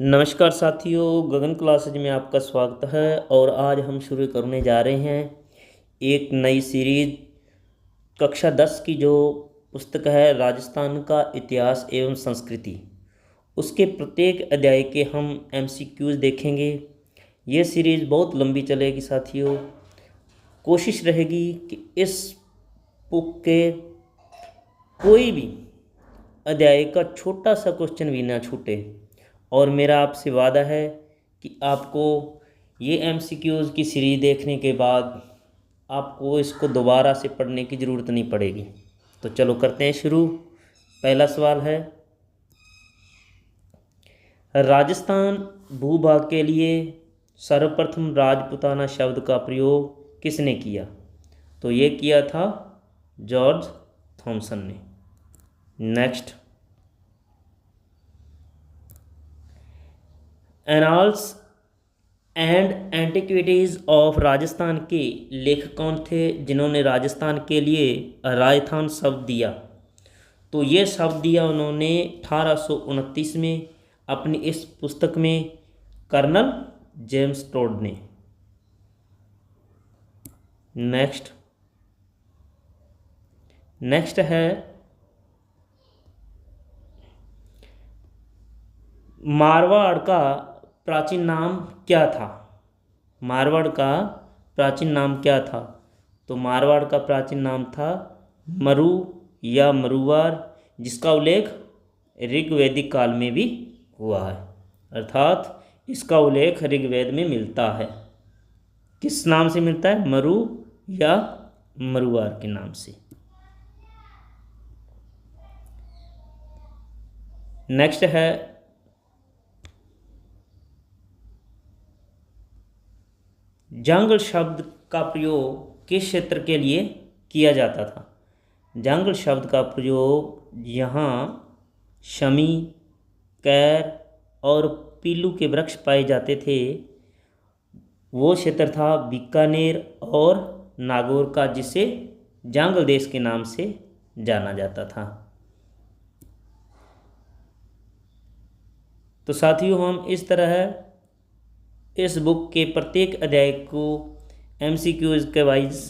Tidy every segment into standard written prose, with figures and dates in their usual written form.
नमस्कार साथियों, गगन क्लासेज में आपका स्वागत है। और आज हम शुरू करने जा रहे हैं एक नई सीरीज कक्षा 10 की, जो पुस्तक है राजस्थान का इतिहास एवं संस्कृति। उसके प्रत्येक अध्याय के हम एमसीक्यूज देखेंगे। ये सीरीज़ बहुत लंबी चलेगी साथियों। कोशिश रहेगी कि इस बुक के कोई भी अध्याय का छोटा सा क्वेश्चन भी ना छूटे। और मेरा आपसे वादा है कि आपको ये एमसीक्यूज़ की सीरीज़ देखने के बाद आपको इसको दोबारा से पढ़ने की ज़रूरत नहीं पड़ेगी। तो चलो करते हैं शुरू। पहला सवाल है, राजस्थान भूभाग के लिए सर्वप्रथम राजपूताना शब्द का प्रयोग किसने किया? तो ये किया था जॉर्ज थॉमसन ने। Next, annals and antiquities of Rajasthan के लेखक कौन थे जिन्होंने राजस्थान के लिए राजस्थान शब्द दिया? तो ये शब्द दिया उन्होंने 1829 में अपनी इस पुस्तक में कर्नल जेम्स टोड ने। नेक्स्ट है, मारवाड़ का प्राचीन नाम क्या था? मारवाड़ का प्राचीन नाम क्या था? तो मारवाड़ का प्राचीन नाम था मरु या मरुवार, जिसका उल्लेख ऋग्वैदिक काल में भी हुआ है। अर्थात इसका उल्लेख ऋग्वेद में मिलता है। किस नाम से मिलता है? मरु या मरुवार के नाम से। नेक्स्ट है, जंगल शब्द का प्रयोग किस क्षेत्र के लिए किया जाता था? जंगल शब्द का प्रयोग यहाँ शमी, कैर और पीलू के वृक्ष पाए जाते थे, वो क्षेत्र था बीकानेर और नागौर का, जिसे जंगल देश के नाम से जाना जाता था। तो साथियों, हम इस तरह इस बुक के प्रत्येक अध्याय को एमसीक्यूज के वाइज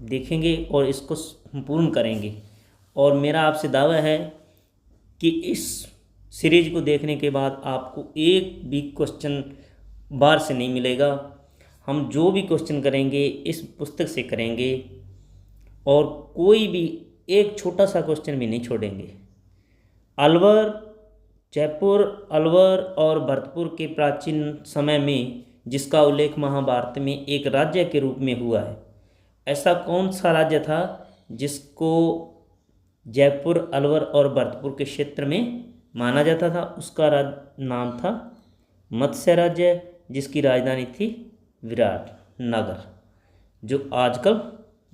देखेंगे और इसको संपूर्ण करेंगे। और मेरा आपसे दावा है कि इस सीरीज को देखने के बाद आपको एक भी क्वेश्चन बाहर से नहीं मिलेगा। हम जो भी क्वेश्चन करेंगे इस पुस्तक से करेंगे और कोई भी एक छोटा सा क्वेश्चन भी नहीं छोड़ेंगे। अलवर, जयपुर, अलवर और भरतपुर के प्राचीन समय में, जिसका उल्लेख महाभारत में एक राज्य के रूप में हुआ है, ऐसा कौन सा राज्य था जिसको जयपुर, अलवर और भरतपुर के क्षेत्र में माना जाता था? उसका नाम था मत्स्य राज्य, जिसकी राजधानी थी विराट नगर, जो आजकल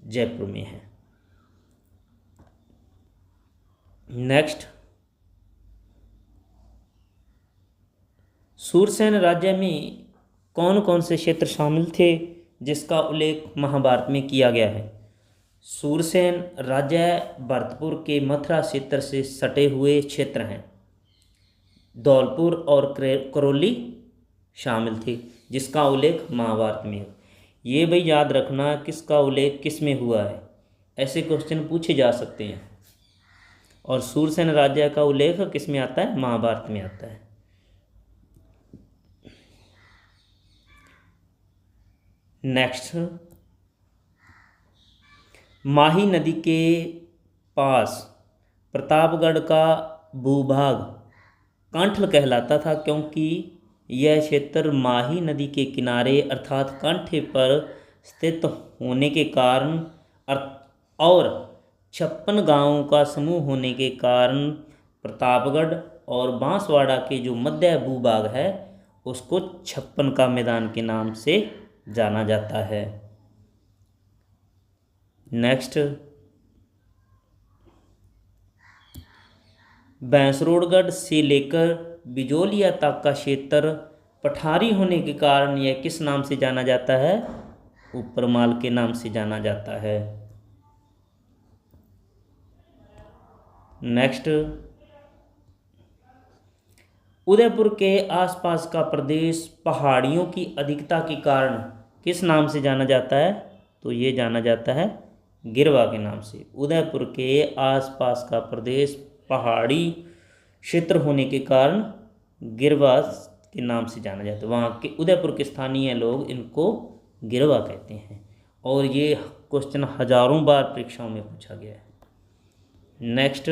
जयपुर में है। नेक्स्ट, सूरसेन राज्य में कौन कौन से क्षेत्र शामिल थे जिसका उल्लेख महाभारत में किया गया है? सूरसेन राज्य भरतपुर के मथुरा क्षेत्र से सटे हुए क्षेत्र हैं। धौलपुर और करौली शामिल थे, जिसका उल्लेख महाभारत में है। ये भाई याद रखना किसका उल्लेख किस में हुआ है, ऐसे क्वेश्चन पूछे जा सकते हैं। और सूरसेन राज्य का उल्लेख किस में आता है? महाभारत में आता है। नेक्स्ट, माही नदी के पास प्रतापगढ़ का भूभाग कांठल कहलाता था, क्योंकि यह क्षेत्र माही नदी के किनारे अर्थात कांठे पर स्थित होने के कारण और 56 गांवों का समूह होने के कारण प्रतापगढ़ और बांसवाड़ा के जो मध्य भूभाग है उसको 56 का मैदान के नाम से जाना जाता है। नेक्स्ट, भैंसरोडगढ़ से लेकर बिजोलिया तक का क्षेत्र पठारी होने के कारण यह किस नाम से जाना जाता है? ऊपरमाल के नाम से जाना जाता है। नेक्स्ट, उदयपुर के आसपास का प्रदेश पहाड़ियों की अधिकता के कारण किस नाम से जाना जाता है? तो ये जाना जाता है गिरवा के नाम से। उदयपुर के आसपास का प्रदेश पहाड़ी क्षेत्र होने के कारण गिरवा के नाम से जाना जाता है। वहाँ के उदयपुर के स्थानीय लोग इनको गिरवा कहते हैं। और ये क्वेश्चन हजारों बार परीक्षाओं में पूछा गया है। नेक्स्ट,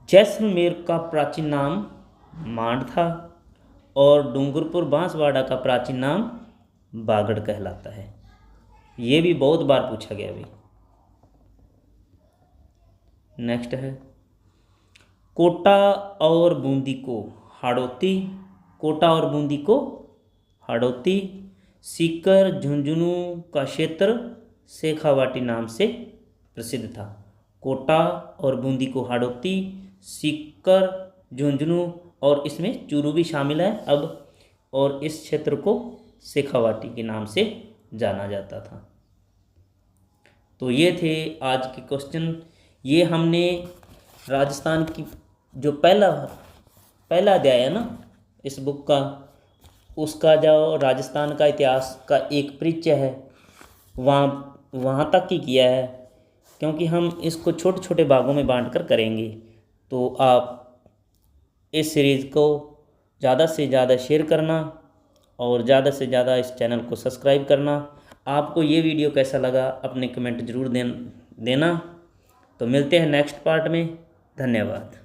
जैसलमेर का प्राचीन नाम मांड था और डूंगरपुर बांसवाड़ा का प्राचीन नाम बागड़ कहलाता है। ये भी बहुत बार पूछा गया भी। नेक्स्ट है, कोटा और बूंदी को हाड़ौती, कोटा और बूंदी को हाड़ौती, सीकर झुंझुनू का क्षेत्र शेखावाटी नाम से प्रसिद्ध था। कोटा और बूंदी को हाड़ौती, सीकर झुंझुनू और इसमें चूरू भी शामिल है अब, और इस क्षेत्र को शेखावाटी के नाम से जाना जाता था। तो ये थे आज के क्वेश्चन। ये हमने राजस्थान की जो पहला अध्याय है ना इस बुक का, उसका जो राजस्थान का इतिहास का एक परिचय है वहाँ तक ही किया है, क्योंकि हम इसको छोटे छोटे भागों में बांट कर करेंगे। तो आप इस सीरीज़ को ज़्यादा से ज़्यादा शेयर करना और ज़्यादा से ज़्यादा इस चैनल को सब्सक्राइब करना। आपको ये वीडियो कैसा लगा अपने कमेंट ज़रूर देना। तो मिलते हैं नेक्स्ट पार्ट में। धन्यवाद।